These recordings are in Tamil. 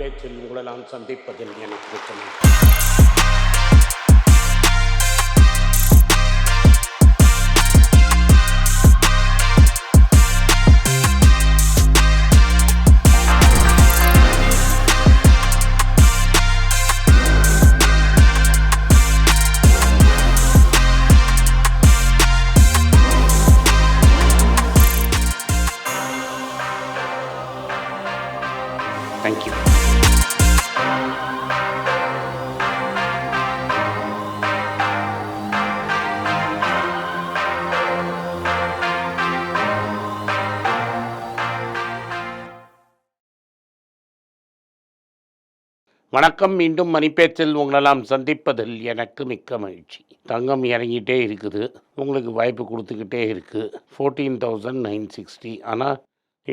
மணிப்பேச்சில் உங்களை நான் சந்திப்பதில் எனக்கு இருக்கிறது. தேங்க்யூ. வணக்கம். மீண்டும் மணிப்பேச்சில் உங்களெல்லாம் சந்திப்பதில் எனக்கு மிக்க மகிழ்ச்சி. தங்கம் இறங்கிட்டே இருக்குது, உங்களுக்கு வாய்ப்பு கொடுத்துக்கிட்டே இருக்குது. $14,960. ஆனால்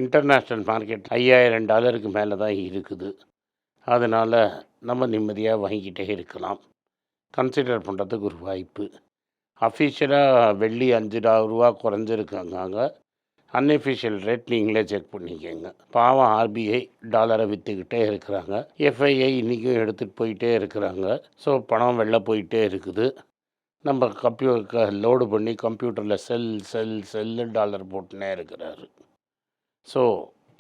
இன்டர்நேஷ்னல் மார்க்கெட் $5,000 மேலே தான் இருக்குது. அதனால் நம்ம நிம்மதியாக வாங்கிக்கிட்டே இருக்கலாம். கன்சிடர் பண்ணுறதுக்கு ஒரு வாய்ப்பு. அஃபிஷியலாக வெள்ளி $5 குறைஞ்சிருக்காங்க. அன்அஃபிஷியல் ரேட் நீங்களே செக் பண்ணிக்கோங்க. பாவம் ஆர்பிஐ டாலரை விற்றுக்கிட்டே இருக்கிறாங்க. எஃப்ஐஐ இன்றைக்கும் எடுத்துகிட்டு போயிட்டே இருக்கிறாங்க. ஸோ பணம் வெளில போயிட்டே இருக்குது. நம்ம லோடு பண்ணி கம்ப்யூட்டரில் செல்லு டாலர் போட்டுனே இருக்கிறாரு. ஸோ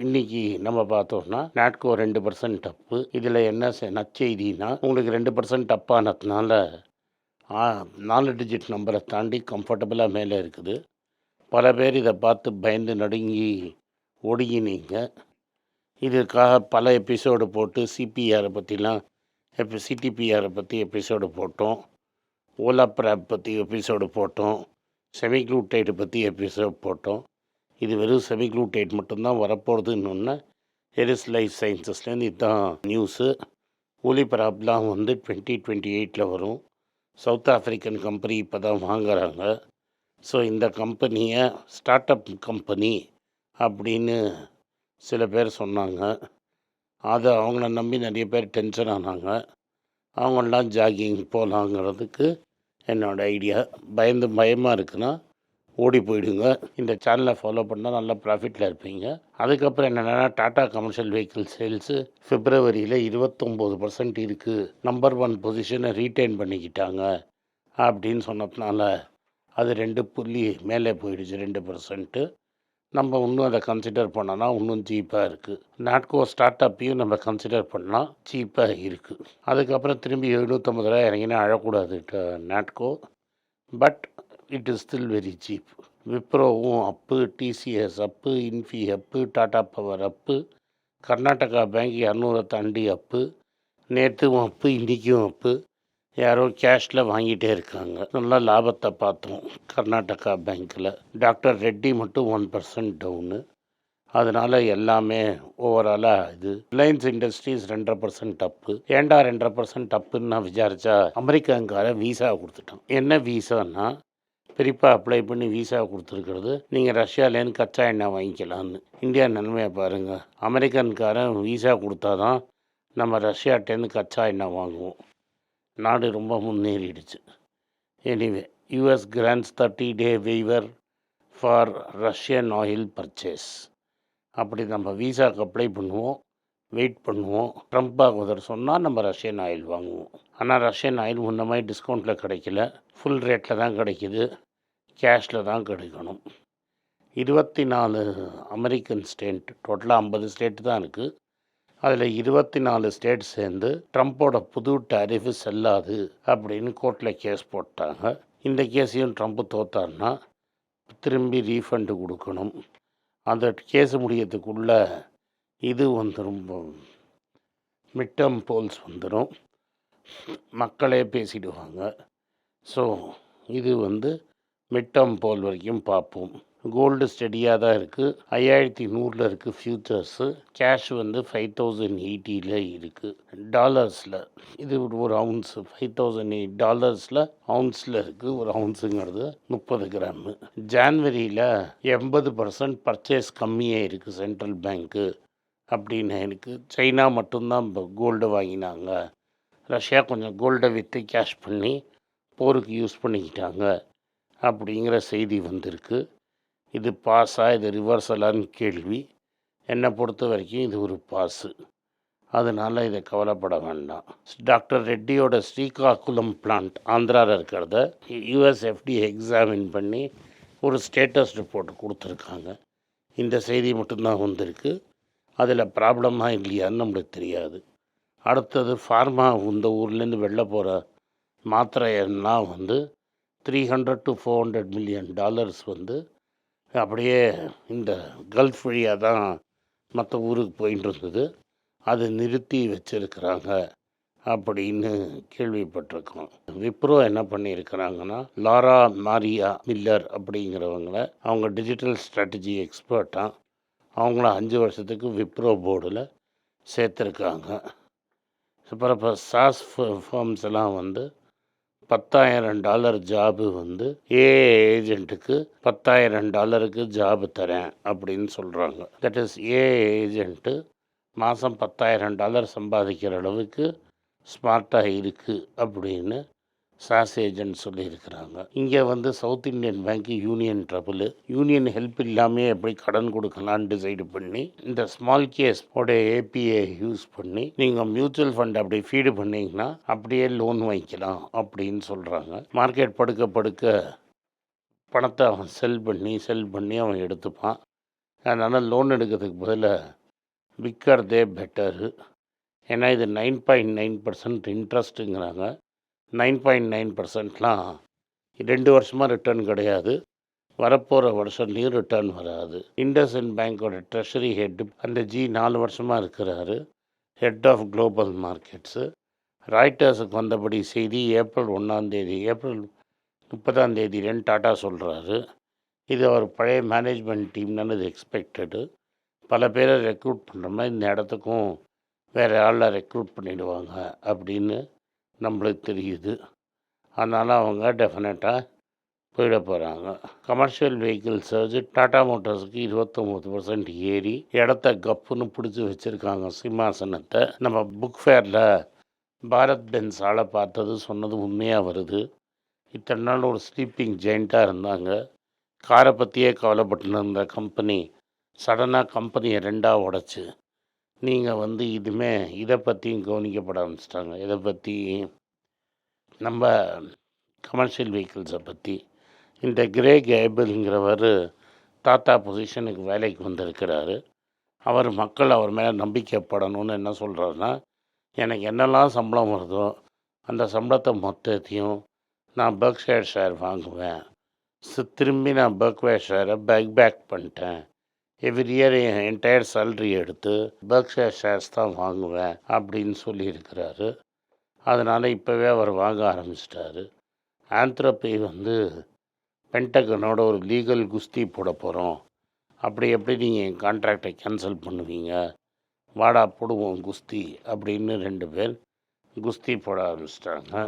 இன்றைக்கி நம்ம பார்த்தோம்னா நாட்கோ 2% அப்பு. இதில் என்ன நற்செய்தினா, உங்களுக்கு 2% அப்பானதுனால 4 டிஜிட் நம்பரை தாண்டி கம்ஃபர்டபுளாக மேலே இருக்குது. பல பேர் இதை பார்த்து பயந்து நடுங்கி ஒடுங்கினீங்க. இதுக்காக பல எபிசோடு போட்டு சிபிஆரை பற்றிலாம் சிடிபிஆரை பற்றி எபிசோடு போட்டோம், ஓலா ப்ராப் பற்றி எபிசோடு போட்டோம், செமிக்ளூட்டைடு பற்றி எபிசோடு போட்டோம். இது வெறும் செமிக்ளூட்டைட் மட்டும்தான் வரப்போகிறதுன்னு எரிஸ் லைஃப் சயின்சஸ்லேருந்து இதுதான் நியூஸு. ஒலிபராப்லாம் 2028 வரும். சவுத் ஆஃப்ரிக்கன் கம்பெனி இப்போ தான் வாங்குகிறாங்க. ஸோ இந்த கம்பெனியை ஸ்டார்ட் அப் கம்பெனி அப்படின்னு சில பேர் சொன்னாங்க. அதை அவங்கள நம்பி நிறைய பேர் டென்ஷன் ஆனாங்க. அவங்களாம் ஜாகிங் போகலாங்கிறதுக்கு என்னோடய ஐடியா. பயமாக இருக்குன்னா ஓடி போயிடுங்க. இந்த சேனலை ஃபாலோ பண்ணால் நல்லா ப்ராஃபிட்டில் இருப்பீங்க. அதுக்கப்புறம் என்னென்னா, டாட்டா கமர்ஷியல் வெஹிக்கிள் சேல்ஸு பிப்ரவரியில் 29% இருக்குது. நம்பர் 1 பொசிஷனை ரீட்டைன் பண்ணிக்கிட்டாங்க அப்படின்னு சொன்னதுனால அது 2 புள்ளி மேலே போயிடுச்சு, 2%. நம்ம இன்னும் அதை கன்சிடர் பண்ணோன்னா இன்னும் சீப்பாக இருக்குது. நாட்கோ ஸ்டார்ட் அப்பையும் நம்ம கன்சிடர் பண்ணால் சீப்பாக இருக்குது. அதுக்கப்புறம் திரும்பி 750 இறங்கினா அழக்கூடாது Natco. But it is still very cheap. விப்ரோவும் up, TCS up, Infy up, Tata Power up, Karnataka Bank 200 தாண்டி அப்பு. நேற்றுவும் அப்பு, இன்றைக்கும் அப்பு. யாரோ கேஷில் வாங்கிட்டே இருக்காங்க. நல்லா லாபத்தை பார்த்தோம் கர்நாடகா பேங்க்கில். டாக்டர் ரெட்டி மட்டும் 1% டவுனு. அதனால் எல்லாமே ஓவராலாக இது. ரிலையன்ஸ் இண்டஸ்ட்ரீஸ் 2.5% அப்பு. ஏண்டா 2% அப்புன்னு நான் விசாரித்தா, அமெரிக்காங்காரன் வீசா கொடுத்துட்டான். என்ன வீசான்னா, பெரியப்பா அப்ளை பண்ணி வீசா கொடுத்துருக்கிறது, நீங்கள் ரஷ்யாலேருந்து கச்சா எண்ணெய் வாங்கிக்கலான்னு. இந்தியா நிலைமையை பாருங்கள். அமெரிக்கன்காரன் வீசா கொடுத்தா தான் நம்ம ரஷ்யாட்டேருந்து கச்சா எண்ணெய் வாங்குவோம். நாடு ரொம்ப முன்னேறிடுச்சு. Anyway, US grants 30-day waiver for Russian oil purchase. அப்படி நம்ம வீசாவுக்கு அப்ளை பண்ணுவோம், வெயிட் பண்ணுவோம். ட்ரம்ப் ஆகுதர் சொன்னால் நம்ம ரஷ்யன் ஆயில் வாங்குவோம். ஆனால் ரஷ்யன் ஆயில் முன்ன மாதிரி டிஸ்கவுண்ட்டில் கிடைக்கல, ஃபுல் ரேட்டில் தான் கிடைக்கிது, கேஷில் தான் கிடைக்கணும். 24 அமெரிக்கன் ஸ்டேட், டோட்டலாக 50 ஸ்டேட்டு தான் இருக்குது. அதில் 24 ஸ்டேட் சேர்ந்து ட்ரம்ப்போட புது டாரிஃபு செல்லாது அப்படின்னு கோர்ட்டில் கேஸ் போட்டாங்க. இந்த கேஸையும் ட்ரம்ப்பு தோத்தான்னா திரும்பி ரீஃபண்டு கொடுக்கணும். அந்த கேஸ் முடியறதுக்குள்ளே இது வந்துடும், மிட்டம் போல்ஸ் வந்துடும், மக்களே பேசிடுவாங்க. ஸோ இது மிட்டம் போல் வரைக்கும் பார்ப்போம். கோல்டு ஸ்டெடியாக தான் இருக்குது, 5100 இருக்குது ஃப்யூச்சர்ஸு. கேஷ் 5080 இருக்குது. டாலர்ஸில் இது ஒரு அவுன்ஸு $5008 அவுன்ஸில் இருக்குது. ஒரு அவுன்ஸுங்கிறது 30 கிராமு. ஜான்வரியில் 80% பர்ச்சேஸ் கம்மியாக இருக்குது சென்ட்ரல் பேங்க்கு அப்படின்னு இருக்குது. சைனா மட்டும்தான் கோல்டு வாங்கினாங்க, ரஷ்யா கொஞ்சம் கோல்டை விற்று கேஷ் பண்ணி போருக்கு யூஸ் பண்ணிக்கிட்டாங்க அப்படிங்கிற செய்தி வந்திருக்கு. இது பாஸா, இது ரிவர்சலான்னு கேள்வி. என்னை பொறுத்த வரைக்கும் இது ஒரு பாஸு. அதனால் இதை கவலைப்பட வேண்டாம். டாக்டர் ரெட்டியோட ஸ்ரீகாகுளம் பிளான்ட் ஆந்திராவில் இருக்கிறத யூஎஸ்எஃப்டி எக்ஸாமின் பண்ணி ஒரு ஸ்டேட்டஸ் ரிப்போர்ட் கொடுத்துருக்காங்க. இந்த செய்தி மட்டும்தான் வந்திருக்கு. அதில் ப்ராப்ளமாக இல்லையான்னு நம்மளுக்கு தெரியாது. அடுத்தது ஃபார்மா இந்த ஊர்லேருந்து வெளில போகிற மாத்திரையெல்லாம் வந்து $300 to $400 million வந்து அப்படியே இந்த கல்ஃப் வழியாக தான் மற்ற ஊருக்கு போயிட்டு இருந்தது. அது நிறுத்தி வச்சுருக்கிறாங்க அப்படின்னு கேள்விப்பட்டிருக்கோம். விப்ரோ என்ன பண்ணியிருக்கிறாங்கன்னா, லாரா மாரியா மில்லர் அப்படிங்கிறவங்கள, அவங்க டிஜிட்டல் ஸ்ட்ராட்டஜி எக்ஸ்பர்ட்டாக அவங்கள 5 வருஷத்துக்கு விப்ரோ போர்டில் சேர்த்துருக்காங்க. அப்புறம் இப்போ சாஸ் ஃபார்ம்ஸ் எல்லாம் வந்து $10,000 ஜாபு வந்து ஏஜென்ட்டுக்கு $10,000 ஜாபு தரேன் அப்படின்னு சொல்கிறாங்க. தட் இஸ் ஏஜென்ட்டு மாதம் $10,000 சம்பாதிக்கிற அளவுக்கு ஸ்மார்ட்டாக இருக்குது அப்படின்னு சாஸ் ஏஜென்ட் சொல்லியிருக்கிறாங்க. இங்கே வந்து south Indian bank union trouble, union help இல்லாமல் எப்படி கடன் கொடுக்கலான்னு டிசைடு பண்ணி இந்த ஸ்மால் கேஸ் ஏபிஐ யூஸ் பண்ணி நீங்கள் மியூச்சுவல் ஃபண்ட் அப்படி ஃபீடு பண்ணிங்கன்னா அப்படியே லோன் வாங்கிக்கலாம் அப்படின்னு சொல்கிறாங்க. மார்க்கெட் படுக்க படுக்க பணத்தை அவன் செல் பண்ணி அவன் எடுத்துப்பான். அதனால் லோன் எடுக்கிறதுக்கு பதிலாக விற்கிறதே பெட்டரு. ஏன்னா இது 9.9% இன்ட்ரெஸ்ட்டுங்கிறாங்க. 9.9%லாம் 2 வருஷமாக ரிட்டர்ன் கிடையாது. வரப்போகிற வருஷம்லேயும் ரிட்டர்ன் வராது. இண்டஸ்இண்ட் பேங்கோட ட்ரெஷரி ஹெட் அந்த 4 வருஷமாக இருக்கிறாரு, ஹெட் ஆஃப் குளோபல் மார்க்கெட்ஸு. ராய்ட்டர்ஸுக்கு வந்தபடி செய்தி ஏப்ரல் 30 டாட்டா சொல்கிறாரு. இது அவர் பழைய மேனேஜ்மெண்ட் டீம்னு இது எக்ஸ்பெக்டடு. பல பேரை ரெக்ரூட் பண்ணுற மாதிரி இந்த இடத்துக்கும் வேறு ஆளில் ரெக்ரூட் பண்ணிவிடுவாங்க அப்படின்னு நம்மளுக்கு தெரியுது. அதனால் அவங்க டெஃபினட்டாக போயிட போகிறாங்க. கமர்ஷியல் வெஹிக்கிள் சர்ஜ் டாடா மோட்டார்ஸுக்கு 29% ஏறி இடத்த கப்புன்னு பிடிச்சி வச்சுருக்காங்க சிம்மாசனத்தை. நம்ம புக் ஃபேரில் பாரத் பென்ஸ் ஆளை பார்த்தது சொன்னது உண்மையாக வருது. இத்தனை நாள் ஒரு ஸ்லீப்பிங் ஜெயிண்ட்டாக இருந்தாங்க. காரை பற்றியே கவலைப்பட்டுன்னு இருந்த கம்பெனி சடனாக கம்பெனியை 2ஆக உடச்சி நீங்கள் வந்து இதுமே இதை பற்றியும் கவனிக்கப்பட ஆரம்பிச்சிட்டாங்க. இதை பற்றி நம்ம கமர்ஷியல் வெஹிக்கிள்ஸை பற்றி இந்த கிரேக் ஏபிள்ங்கிறவர் தாத்தா பொசிஷனுக்கு வேலைக்கு வந்திருக்கிறாரு. அவர் மக்கள் அவர் மேலே நம்பிக்கைப்படணும்னு என்ன சொல்கிறாருன்னா, எனக்கு என்னெல்லாம் சம்பளம் வருதோ அந்த சம்பளத்தை மொத்தத்தையும் நான் பெர்க்ஷயர் ஷேர் வாங்குவேன். திரும்பி நான் பெர்க்ஷயர் ஷேரை பேக் பண்ணிட்டேன். எவ்ரி இயர் என் என்டையர் சேலரி எடுத்து பெர்க்ஷயர் ஷேர்ஸ் தான் வாங்குவேன் அப்படின்னு சொல்லியிருக்கிறாரு. அதனால் இப்போவே அவர் வாங்க ஆரம்பிச்சிட்டாரு. ஆந்த்ரோபி வந்து பென்டகனோட ஒரு லீகல் குஸ்தி போட போகிறோம், அப்படி எப்படி நீங்கள் என் கான்ட்ராக்டை கேன்சல் பண்ணுவீங்க, வாடா போடுவோம் குஸ்தி அப்படின்னு 2 பேர் குஸ்தி போட ஆரம்பிச்சிட்டாங்க.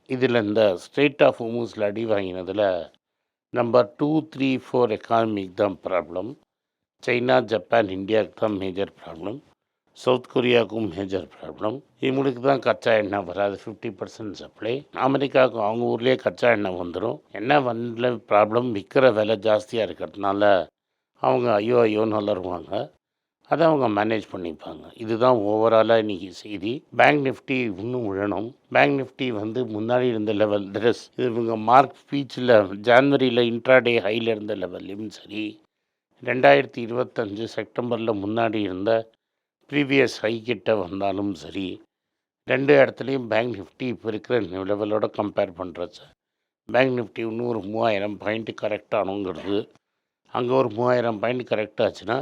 இதில் இந்த ஸ்ட்ரெயிட் ஆஃப் ஹோர்முஸில் அடி வாங்கினதில் நம்பர் 2, 3, 4 எக்கானமிக்கு தான் ப்ராப்ளம். சைனா, ஜப்பான், இந்தியாவுக்கு தான் மேஜர் ப்ராப்ளம். சவுத் கொரியாவுக்கும் மேஜர் ப்ராப்ளம். இவங்களுக்கு தான் கச்சா எண்ணெய் வராது, 50% சப்ளை. அமெரிக்காவுக்கு அவங்க ஊர்லேயே கச்சா எண்ணெய் வந்துடும். எண்ணெய் வந்து ப்ராப்ளம், விற்கிற விலை ஜாஸ்தியாக இருக்கிறதுனால அவங்க ஐயோன்னு வளருவாங்க. அதை அவங்க மேனேஜ் பண்ணிப்பாங்க. இதுதான் ஓவராலாக இன்றைக்கி செய்தி. பேங்க் நிஃப்டி இன்னும் விழணும். பேங்க் நிஃப்டி வந்து முன்னாடி இருந்த லெவல் இது இவங்க மார்க் ஸ்பீச்சில் ஜான்வரியில் இன்ட்ராடே ஹையில் இருந்த லெவல்லையும் சரி, 2025 செப்டம்பரில் முன்னாடி இருந்த ப்ரீவியஸ் ஹை கிட்ட வந்தாலும் சரி, 2 இடத்துலையும் பேங்க் நிஃப்டி இப்போ இருக்கிற லெவலோட கம்பேர் பண்ணுறச்ச பேங்க் நிஃப்டி இன்னும் ஒரு 3000 பாயிண்ட்டு கரெக்ட் ஆகணுங்கிறது. அங்கே ஒரு 3000 பாயிண்ட் கரெக்ட் ஆச்சுன்னா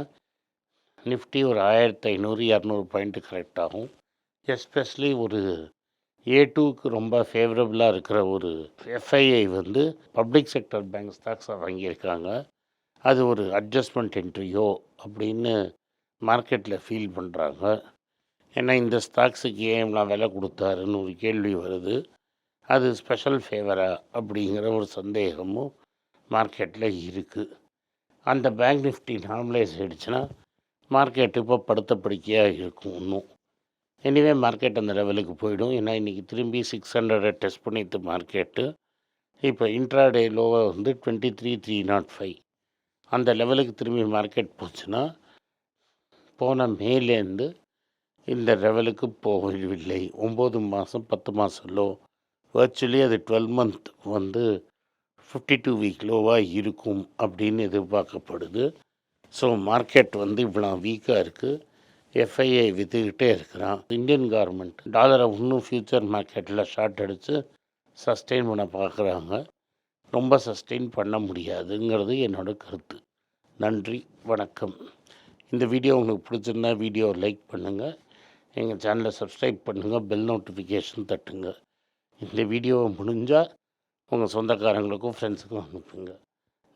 நிஃப்டி ஒரு 1500-200 பாயிண்ட்டு கரெக்ட் ஆகும். எஸ்பெஷலி ஒரு A2க்கு ரொம்ப ஃபேவரபுளாக இருக்கிற ஒரு FII வந்து பப்ளிக் செக்டர் பேங்க் ஸ்டாக்ஸை வாங்கியிருக்காங்க. அது ஒரு அட்ஜஸ்ட்மெண்ட் என்ட்ரியோ அப்படின்னு மார்க்கெட்டில் ஃபீல் பண்ணுறாங்க. ஏன்னா இந்த ஸ்டாக்ஸுக்கு ஏன் விலை கொடுத்தாருன்னு ஒரு கேள்வி வருது. அது ஸ்பெஷல் ஃபேவரா அப்படிங்கிற ஒரு சந்தேகமும் மார்க்கெட்டில் இருக்குது. அந்த பேங்க் நிஃப்டி நார்மலைஸ் ஆகிடுச்சுன்னா மார்க்கெட்டு இப்போ படுத்த படுக்கையாக இருக்கும் இன்னும். எனிவே மார்க்கெட் அந்த லெவலுக்கு போயிடும். ஏன்னா இன்றைக்கி திரும்பி 600 டெஸ்ட் பண்ணிட்டு மார்க்கெட்டு இப்போ இன்ட்ராடே லோவை வந்து 23,305 அந்த லெவலுக்கு திரும்பி மார்க்கெட் போச்சுன்னா போன மேலேருந்து இந்த லெவலுக்கு போகவில்லை. 9 மாதம் 10 மாதம் லோ, வர்ச்சுவலி அது 12 மந்த் வந்து 52 வீக் லோவாக இருக்கும் அப்படின்னு எதிர்பார்க்கப்படுது. ஸோ மார்க்கெட் வந்து இவ்வளோ வீக்காக இருக்குது. எஃப்ஐஐ விற்றுக்கிட்டே இருக்கிறான். இந்தியன் கவர்மெண்ட் டாலரை இன்னும் ஃப்யூச்சர் மார்க்கெட்டில் ஷார்ட் அடித்து சஸ்டெயின் பண்ண பார்க்குறாங்க. ரொம்ப சஸ்டெயின் பண்ண முடியாதுங்கிறது என்னோட கருத்து. நன்றி, வணக்கம். இந்த வீடியோ உங்களுக்கு பிடிச்சிருந்தா வீடியோவை லைக் பண்ணுங்கள், எங்கள் சேனலை சப்ஸ்கிரைப் பண்ணுங்கள், பெல் நோட்டிஃபிகேஷன் தட்டுங்க. இந்த வீடியோவை முடிஞ்சால் உங்கள் சொந்தக்காரங்களுக்கும் ஃப்ரெண்ட்ஸுக்கும் அனுப்புங்க.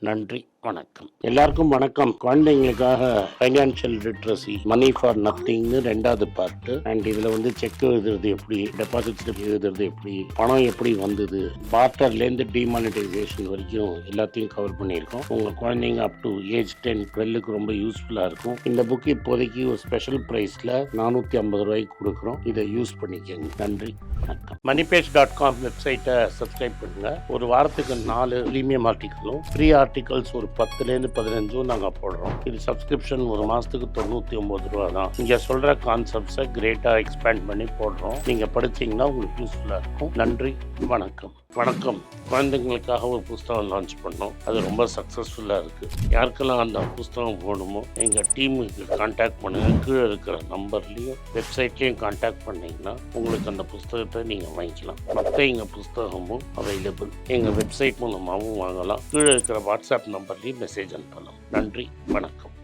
நன்றி, வணக்கம். எல்லாருக்கும் வணக்கம். குழந்தைங்களுக்காக ஃபைனான்ஷியல் லிட்ரஸி, மணி ஃபார் நத்திங்னு 2வது பார்ட்டு. அண்ட் இதில் வந்து செக் எழுதுறது எப்படி, டெபாசிட் ஸ்லிப் எழுதுறது எப்படி, பணம் எப்படி வந்தது, பார்ட்டர்லேருந்து டிமானிட்டைசேஷன் வரைக்கும் எல்லாத்தையும் கவர் பண்ணியிருக்கோம். உங்கள் குழந்தைங்க அப் டு ஏஜ் 10, 12க்கு ரொம்ப யூஸ்ஃபுல்லாக இருக்கும். இந்த புக்கு இப்போதைக்கு ஒரு ஸ்பெஷல் ப்ரைஸில் 450 ரூபாய்க்கு கொடுக்குறோம். இதை யூஸ் பண்ணிக்கோங்க. நன்றி, வணக்கம். moneypage.com வெப்சைட்டை சப்ஸ்கிரைப் பண்ணுங்கள். ஒரு வாரத்துக்கு 4 ப்ரீமியம் ஆர்டிக்கலும், ஃப்ரீ ஆர்டிகல்ஸ் ஒரு 10லேருந்து 15 நாங்கள் போடுறோம். இது சப்ஸ்கிரிப்ஷன் ஒரு மாதத்துக்கு 99 ரூபா தான். நீங்கள் சொல்கிற கான்செப்ட்ஸை கிரேட்டாக எக்ஸ்பேண்ட் பண்ணி போடுறோம். நீங்கள் படித்தீங்கன்னா உங்களுக்கு யூஸ்ஃபுல்லாக இருக்கும். நன்றி, வணக்கம். வணக்கம். குழந்தைங்களுக்காக ஒரு புஸ்தகம் லான்ச் பண்ணோம். அது ரொம்ப சக்ஸஸ்ஃபுல்லாக இருக்குது. யாருக்கெல்லாம் அந்த புஸ்தகம் போகணுமோ எங்கள் டீமுக்கு கான்டாக்ட் பண்ணுங்கள். கீழே இருக்கிற நம்பர்லேயும் வெப்சைட்லேயும் கான்டாக்ட் பண்ணிங்கன்னா உங்களுக்கு அந்த புஸ்தகத்தை நீங்கள் வாங்கிக்கலாம். மற்ற எங்கள் புஸ்தகமும் அவைலபிள். எங்கள் வெப்சைட் மூலமாகவும் வாங்கலாம். கீழே இருக்கிற வாட்ஸ்அப் நம்பர்லேயும் மெசேஜ் அனுப்பலாம். நன்றி, வணக்கம்.